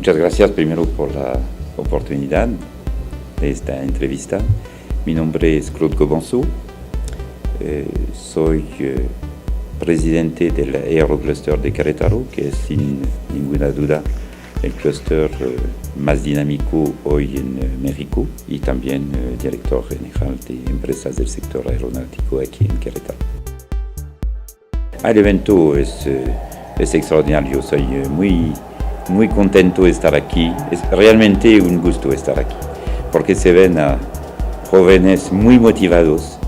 Muchas gracias primero por la oportunidad de esta entrevista. Mi nombre es Claude Gobanceau. Soy presidente del Aerocluster de Querétaro, que es sin ninguna duda el clúster más dinámico hoy en México, y también director general de empresas del sector aeronáutico aquí en Querétaro. El evento es extraordinario. Soy muy contento de estar aquí. Es realmente un gusto estar aquí, porque se ven a jóvenes muy motivados,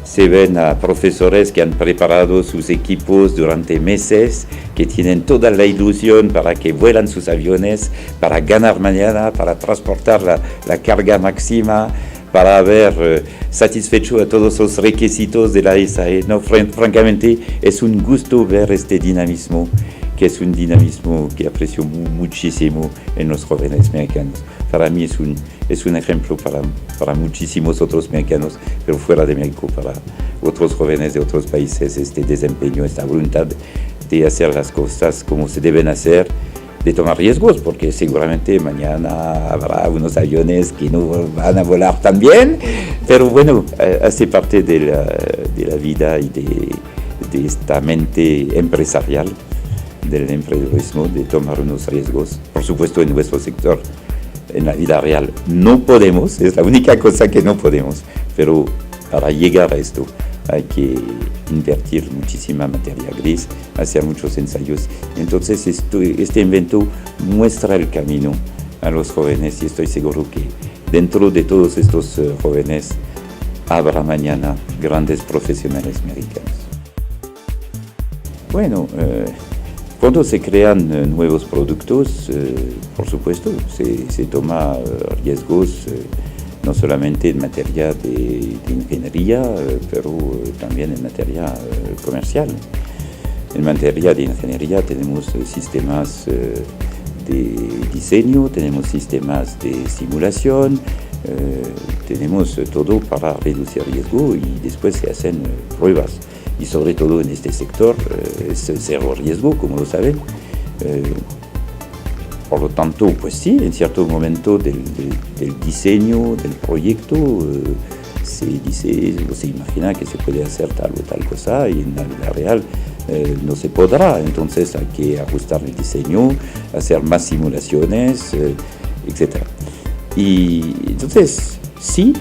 se ven a profesores que han preparado sus equipos durante meses, que tienen toda la ilusión para que vuelan sus aviones, para ganar mañana, para transportar la carga máxima, para haber satisfecho a todos los requisitos de la SAE. No, francamente, es un gusto ver este dinamismo, que es un dinamismo que aprecio muchísimo en los jóvenes mexicanos. Para mí es un ejemplo para muchísimos otros mexicanos, pero fuera de México, para otros jóvenes de otros países, este desempeño, esta voluntad de hacer las cosas como se deben hacer, de tomar riesgos, porque seguramente mañana habrá unos aviones que no van a volar tan bien, pero bueno, hace parte de la vida y de esta mente empresarial del emprendedurismo, de tomar unos riesgos. Por supuesto, en nuestro sector, en la vida real, no podemos, es la única cosa que no podemos, pero para llegar a esto hay que invertir muchísima materia gris, hacer muchos ensayos. Entonces este evento muestra el camino a los jóvenes, y estoy seguro que dentro de todos estos jóvenes habrá mañana grandes profesionales mexicanos. Bueno, cuando se crean nuevos productos, por supuesto, se toma riesgos, no solamente en materia de ingeniería, pero también en materia comercial. En materia de ingeniería tenemos sistemas de diseño, tenemos sistemas de simulación, tenemos todo para reducir riesgo, y después se hacen pruebas. Y sobre todo en este sector es cero riesgo, como lo saben. Por lo tanto, pues sí, en cierto momento del diseño del proyecto se dice o se imagina que se puede hacer tal o tal cosa, y en la vida real no se podrá. Entonces hay que ajustar el diseño, hacer más simulaciones, etc. Y entonces sí,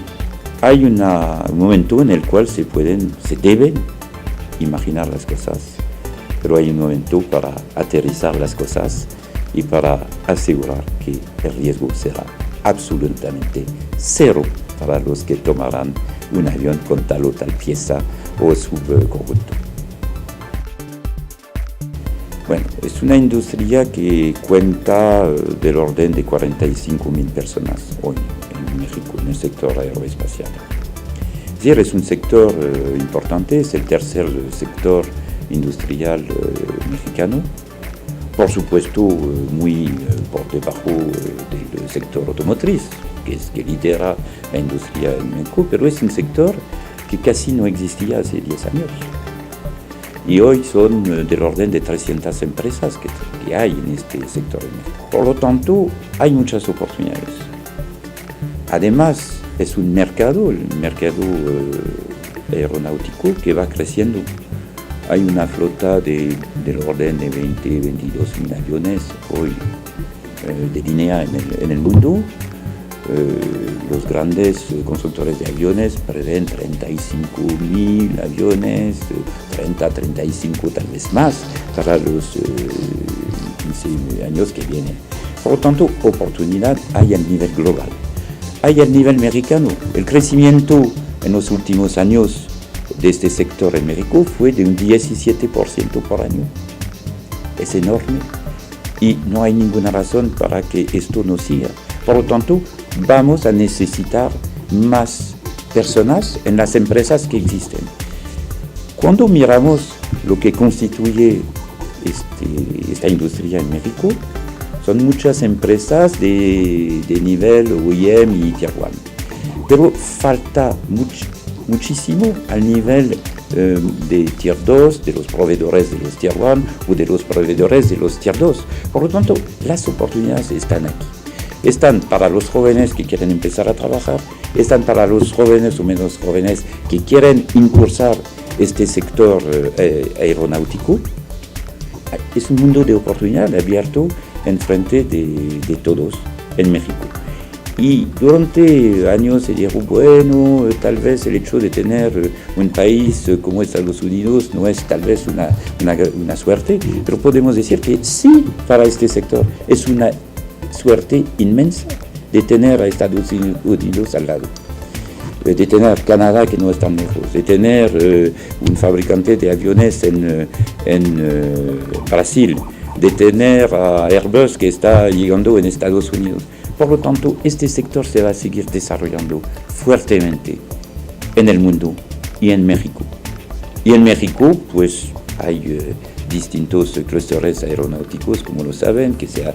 hay un momento en el cual se deben imaginar las cosas, pero hay un momento para aterrizar las cosas y para asegurar que el riesgo será absolutamente cero para los que tomarán un avión con tal o tal pieza o subconjunto. Bueno, es una industria que cuenta del orden de 45.000 personas hoy en México, en el sector aeroespacial. Es decir, es un sector importante, es el tercer sector industrial mexicano. Por supuesto, muy por debajo del sector automotriz, que lidera la industria en México, pero es un sector que casi no existía hace 10 años. Y hoy son del orden de 300 empresas que hay en este sector en México. Por lo tanto, hay muchas oportunidades. Además, es un mercado, el mercado aeronáutico, que va creciendo. Hay una flota del orden de 22 mil aviones hoy de línea en el mundo. Los grandes constructores de aviones prevén 35.000 aviones, 35 tal vez más, para los 15 años que vienen. Por lo tanto, oportunidad hay a nivel global. Hay a nivel mexicano. El crecimiento en los últimos años de este sector en México fue de un 17% por año. Es enorme, y no hay ninguna razón para que esto no siga. Por lo tanto, vamos a necesitar más personas en las empresas que existen. Cuando miramos lo que constituye esta industria en México, son muchas empresas de nivel OEM y Tier 1, pero falta muchísimo al nivel de Tier 2, de los proveedores de los Tier 1 o de los proveedores de los Tier 2. Por lo tanto, las oportunidades están aquí. Están para los jóvenes que quieren empezar a trabajar, están para los jóvenes o menos jóvenes que quieren impulsar este sector aeronáutico. Es un mundo de oportunidad abierto en frente de todos en México. Y durante años se dijo, bueno, tal vez el hecho de tener un país como Estados Unidos no es tal vez una suerte, pero podemos decir que sí, para este sector es una suerte inmensa de tener a Estados Unidos al lado, de tener Canadá que no es tan lejos, de tener un fabricante de aviones en Brasil, de tener a Airbus que está llegando en Estados Unidos. Por lo tanto, este sector se va a seguir desarrollando fuertemente en el mundo y en México. Y en México, pues hay distintos clústeres aeronáuticos, como lo saben, que sea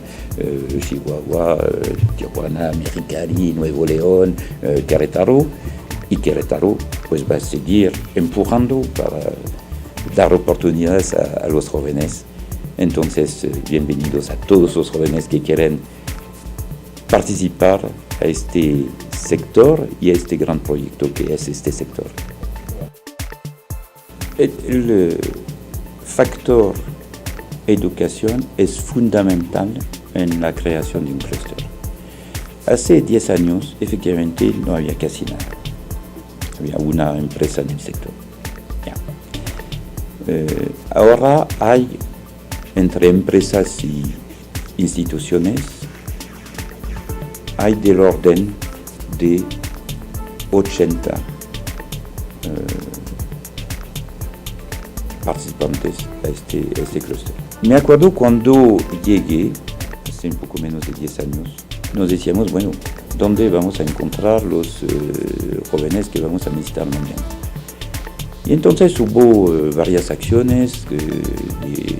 Chihuahua, Tijuana, Mexicali, Nuevo León, Querétaro. Y Querétaro pues va a seguir empujando para dar oportunidades a los jóvenes. Entonces, bienvenidos a todos los jóvenes que quieren participar a este sector y a este gran proyecto que es este sector. El factor educación es fundamental en la creación de un clúster. Hace 10 años, efectivamente, no había casi nada. Había una empresa en el sector. Ya. Ahora hay entre empresas y instituciones, hay del orden de 80 participantes a este clúster. Me acuerdo cuando llegué, hace un poco menos de 10 años, nos decíamos, bueno, ¿dónde vamos a encontrar los jóvenes que vamos a necesitar mañana? Y entonces hubo varias acciones de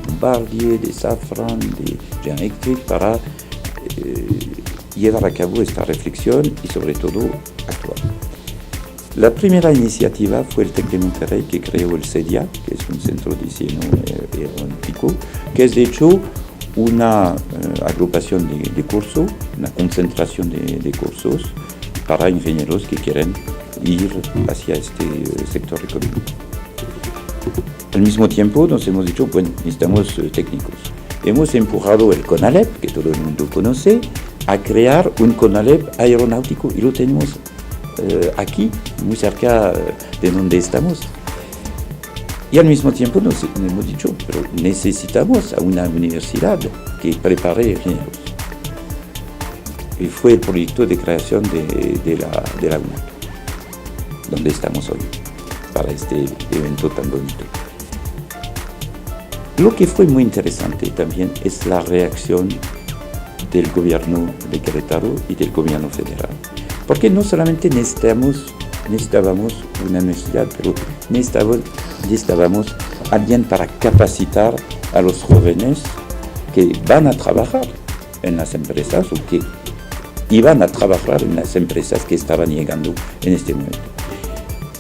Bombardier, de Safran, de General Electric para llevar a cabo esta reflexión y sobre todo actuar. La primera iniciativa fue el TEC de Monterrey, que creó el CEDIA, que es un centro de diseño aeronáutico, que es de hecho una agrupación de cursos, una concentración de cursos para ingenieros que quieren ir hacia este sector económico. Al mismo tiempo nos hemos dicho, bueno, necesitamos técnicos. Hemos empujado el CONALEP, que todo el mundo conoce, a crear un CONALEP aeronáutico y lo tenemos aquí, muy cerca de donde estamos. Y al mismo tiempo nos hemos dicho, pero necesitamos a una universidad que prepare ingenieros. Y fue el proyecto de creación de la UNAC, donde estamos hoy, para este evento tan bonito. Lo que fue muy interesante también es la reacción del gobierno de Querétaro y del gobierno federal. Porque no solamente necesitábamos una universidad, pero necesitábamos alguien para capacitar a los jóvenes que van a trabajar en las empresas o que iban a trabajar en las empresas que estaban llegando en este momento.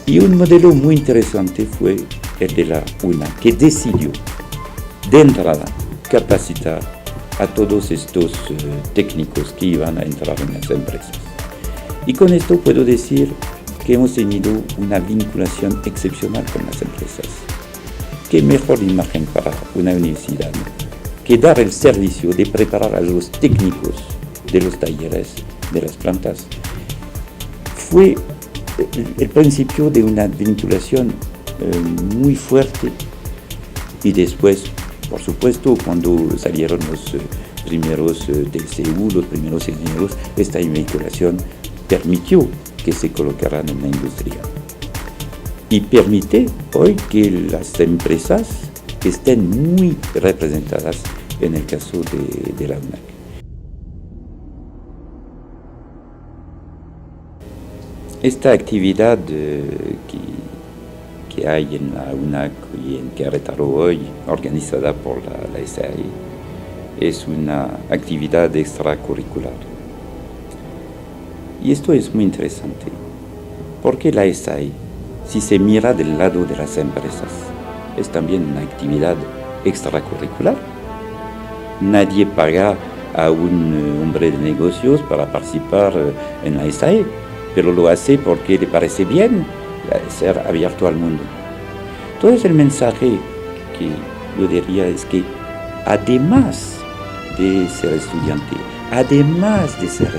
Y un modelo muy interesante fue el de la UNAC, que decidió de entrada capacitar a todos estos técnicos que iban a entrar en las empresas. Y con esto puedo decir que hemos tenido una vinculación excepcional con las empresas. ¿Qué mejor imagen para una universidad que dar el servicio de preparar a los técnicos de los talleres, de las plantas? Fue el principio de una vinculación muy fuerte. Y después, por supuesto, cuando salieron los primeros TCU, los primeros ingenieros, esta vinculación permitió que se colocaran en la industria. Y permite hoy que las empresas estén muy representadas en el caso de la UNAC. Esta actividad que hay en la UNAC y en Querétaro hoy, organizada por la SAE, es una actividad extracurricular. Y esto es muy interesante, porque la SAE si se mira del lado de las empresas, es también una actividad extracurricular. Nadie paga a un hombre de negocios para participar en la SAE, pero lo hace porque le parece bien ser abierto al mundo. Entonces el mensaje que yo diría es que además de ser estudiante, además de ser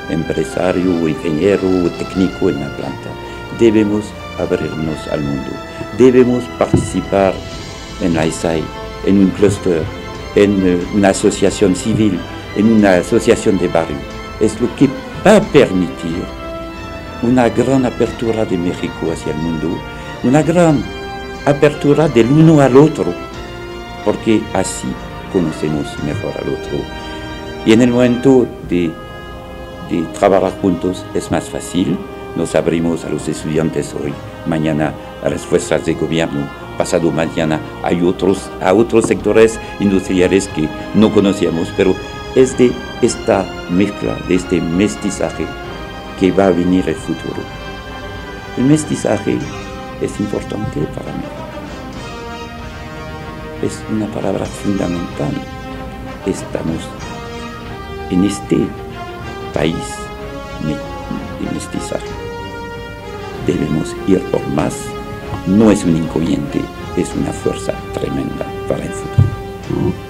empresario, ingeniero o técnico en la planta, debemos abrirnos al mundo, debemos participar en la SAE, en un clúster, en una asociación civil, en una asociación de barrio. Es lo que va a permitir una gran apertura de México hacia el mundo, una gran apertura del uno al otro, porque así conocemos mejor al otro. Y en el momento de trabajar juntos es más fácil. Nos abrimos a los estudiantes hoy, mañana a las fuerzas de gobierno, pasado mañana a otros sectores industriales que no conocíamos, pero es de esta mezcla, de este mestizaje que va a venir el futuro. El mestizaje es importante para mí. Es una palabra fundamental. Estamos en este país de mestizaje. Debemos ir por más. No es un inconveniente, es una fuerza tremenda para el futuro.